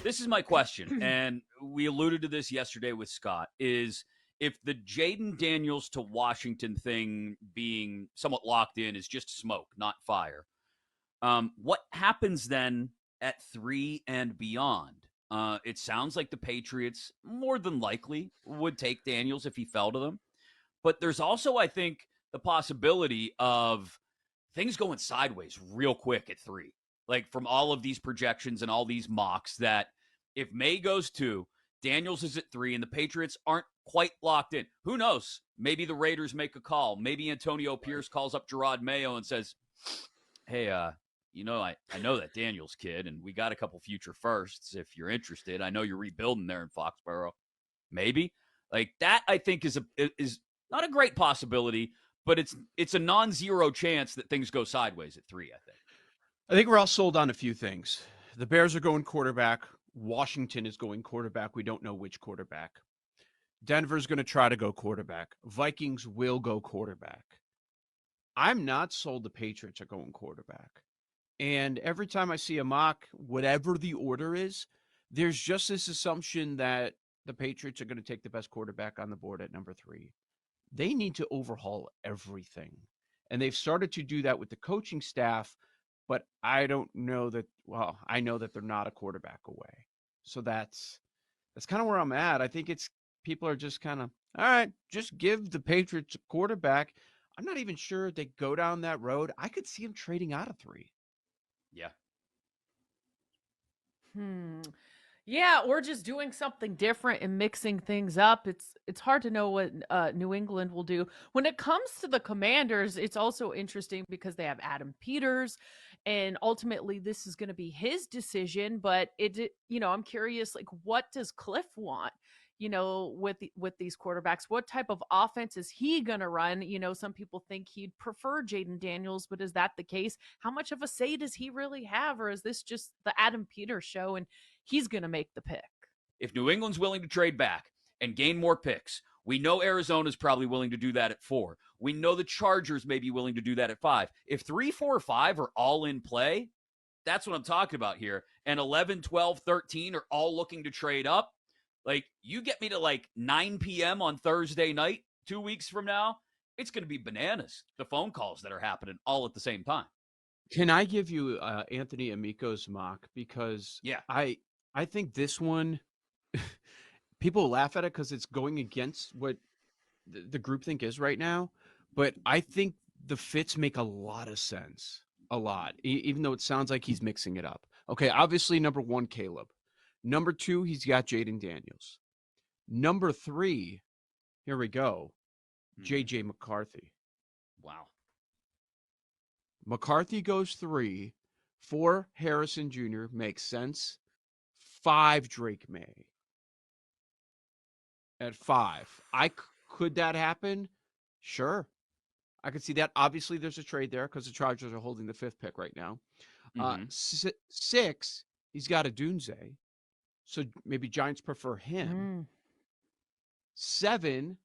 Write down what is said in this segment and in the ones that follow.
This is my question, and we alluded to this yesterday with Scott, is if the Jayden Daniels to Washington thing being somewhat locked in is just smoke, not fire, what happens then at 3 and beyond? It sounds like the Patriots more than likely would take Daniels if he fell to them. But there's also, I think, the possibility of things going sideways real quick at 3. Like from all of these projections and all these mocks, that if May goes 2, Daniels is at 3, and the Patriots aren't quite locked in. Who knows? Maybe the Raiders make a call. Maybe Antonio Pierce calls up Gerard Mayo and says, hey, I know that Daniels kid, and we got a couple future firsts if you're interested. I know you're rebuilding there in Foxborough. Maybe. Like that, I think, is not a great possibility, but it's a non-zero chance that things go sideways at 3, I think. I think we're all sold on a few things. The Bears are going quarterback. Washington is going quarterback. We don't know which quarterback. Denver's going to try to go quarterback. Vikings will go quarterback. I'm not sold the Patriots are going quarterback. And every time I see a mock, whatever the order is, there's just this assumption that the Patriots are going to take the best quarterback on the board at number 3. They need to overhaul everything. And they've started to do that with the coaching staff, but I don't know that, well, I know that they're not a quarterback away. So that's kind of where I'm at. I think it's people are just kind of, all right, just give the Patriots a quarterback. I'm not even sure they go down that road. I could see them trading out of 3. Yeah. Yeah, or just doing something different and mixing things up. It's hard to know what New England will do. When it comes to the Commanders, it's also interesting because they have Adam Peters, and ultimately this is going to be his decision. But I'm curious, like, what does Cliff want? With these quarterbacks, what type of offense is he going to run? Some people think he'd prefer Jayden Daniels, but is that the case? How much of a say does he really have, or is this just the Adam Peters show and he's going to make the pick? If New England's willing to trade back and gain more picks, we know Arizona's probably willing to do that at 4. We know the Chargers may be willing to do that at 5. If 3, 4, 5 are all in play, that's what I'm talking about here. And 11, 12, 13 are all looking to trade up. Like, you get me to like 9 p.m. on Thursday night, 2 weeks from now, it's going to be bananas. The phone calls that are happening all at the same time. Can I give you Anthony Amico's mock? Because I think this one, people laugh at it because it's going against what the groupthink is right now. But I think the fits make a lot of sense. A lot. Even though it sounds like he's mixing it up. Okay, obviously, number 1, Caleb. Number 2, he's got Jayden Daniels. Number 3, here we go, J.J. McCarthy. Wow. McCarthy goes 3. 4, Harrison Jr. makes sense. 5, Drake May. At 5. Could that happen? Sure. I could see that. Obviously, there's a trade there because the Chargers are holding the 5th pick right now. 6, he's got a Dunze. So maybe Giants prefer him. 7,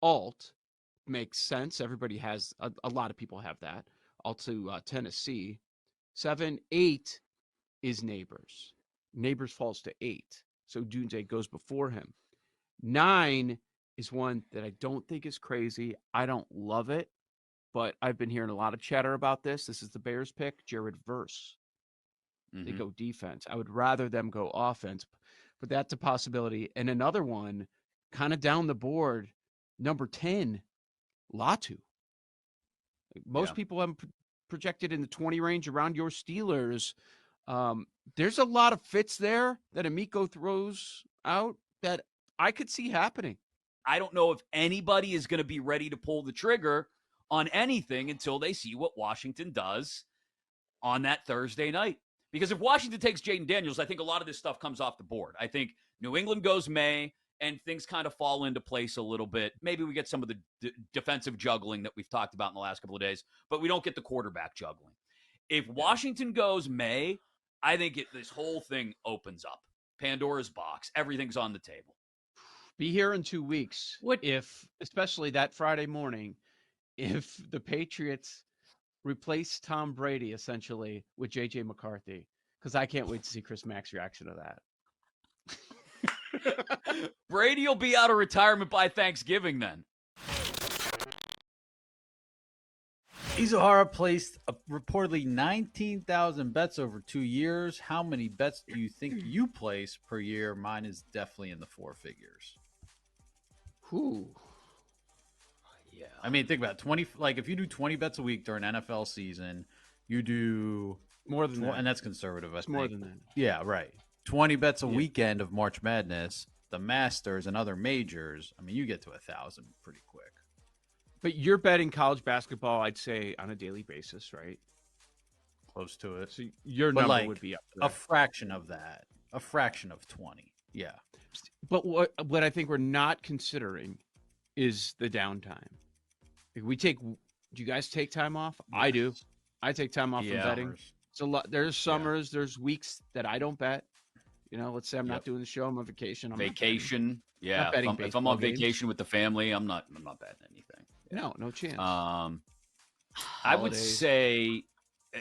Alt makes sense. Everybody has, a lot of people have that. Alt to Tennessee. 7, 8 is Neighbors. Neighbors falls to 8. So Dunze goes before him. 9 is one that I don't think is crazy. I don't love it, but I've been hearing a lot of chatter about this. This is the Bears pick, Jared Verse. They go defense. I would rather them go offense, but that's a possibility. And another one, kind of down the board, number 10, Latu. Most people have projected in the 20 range around your Steelers. There's a lot of fits there that Amico throws out that I could see happening. I don't know if anybody is going to be ready to pull the trigger on anything until they see what Washington does on that Thursday night. Because if Washington takes Jayden Daniels, I think a lot of this stuff comes off the board. I think New England goes May, and things kind of fall into place a little bit. Maybe we get some of the defensive juggling that we've talked about in the last couple of days, but we don't get the quarterback juggling. If Washington goes May, I think this whole thing opens up. Pandora's box. Everything's on the table. Be here in 2 weeks. Especially that Friday morning, if the Patriots replace Tom Brady essentially with J.J. McCarthy. because I can't wait to see Chris Mack's reaction to that. Brady will be out of retirement by Thanksgiving then. Izuhara placed reportedly 19,000 bets over 2 years. How many bets do you think you place per year? Mine is definitely in the 4 figures. Ooh. Yeah. I mean, think about it. 20. Like, if you do 20 bets a week during NFL season, you do More than that. and that's conservative. It's more than that. Yeah, right. 20 bets a weekend of March Madness, the Masters, and other majors. I mean, you get to 1,000 pretty quick. But you're betting college basketball, I'd say, on a daily basis, right? Close to it. So your But, number like, would be up a there. fraction of that. A fraction of 20. Yeah. But what I think we're not considering is the downtime. Like do you guys take time off? Yes. I do. I take time off from betting. It's a lot. There's summers, there's weeks that I don't bet. You know, let's say I'm not doing the show, I'm on vacation. Vacation. Not betting if I'm on games. vacation with the family, I'm not betting anything. No chance. I would say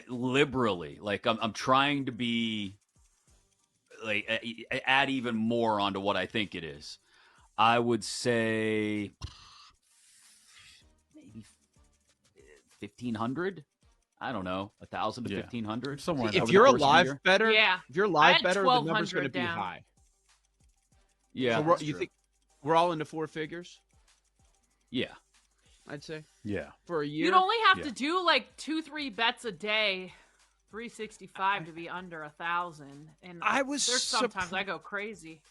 liberally. Like I'm trying to be like add even more onto what I think it is. I would say maybe 1,500. I don't know, 1,000 to 1,500 somewhere. If you're a live better, Yeah. if you're a live better, the number's going to be down. high. Yeah, so you think we're all into 4 figures? Yeah, I'd say. Yeah, for a year. You'd only have to do like 2-3 bets a day, 365 to be under 1,000. And there's sometimes I go crazy.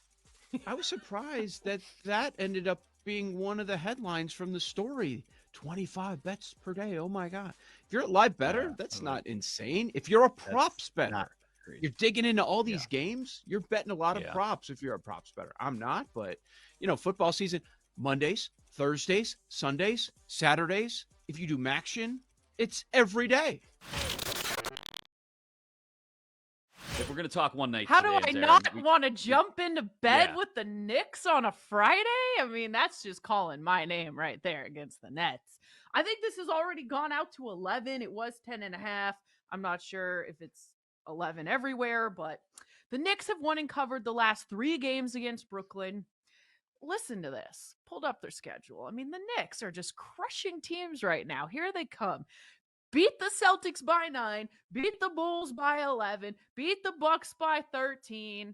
I was surprised that ended up being one of the headlines from the story. 25 bets per day. Oh my God. If you're a live better, that's not insane. If you're a props better, you're digging into all these games. You're betting a lot of props if you're a props better. I'm not, but football season, Mondays, Thursdays, Sundays, Saturdays. If you do Maction, it's every day. If we're going to talk one night, how do I not want to jump into bed with the Knicks on a Friday? I mean, that's just calling my name right there against the Nets. I think this has already gone out to 11. It was 10.5. I'm not sure if it's 11 everywhere, but the Knicks have won and covered the last 3 games against Brooklyn. Listen to this. Pulled up their schedule. I mean, the Knicks are just crushing teams right now. Here they come. Beat the Celtics by 9, beat the Bulls by 11, beat the Bucks by 13.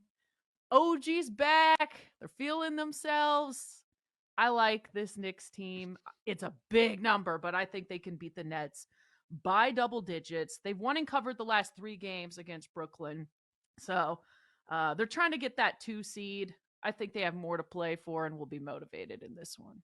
OG's back. They're feeling themselves. I like this Knicks team. It's a big number, but I think they can beat the Nets by double digits. They've won and covered the last 3 games against Brooklyn. So they're trying to get that 2 seed. I think they have more to play for and will be motivated in this one.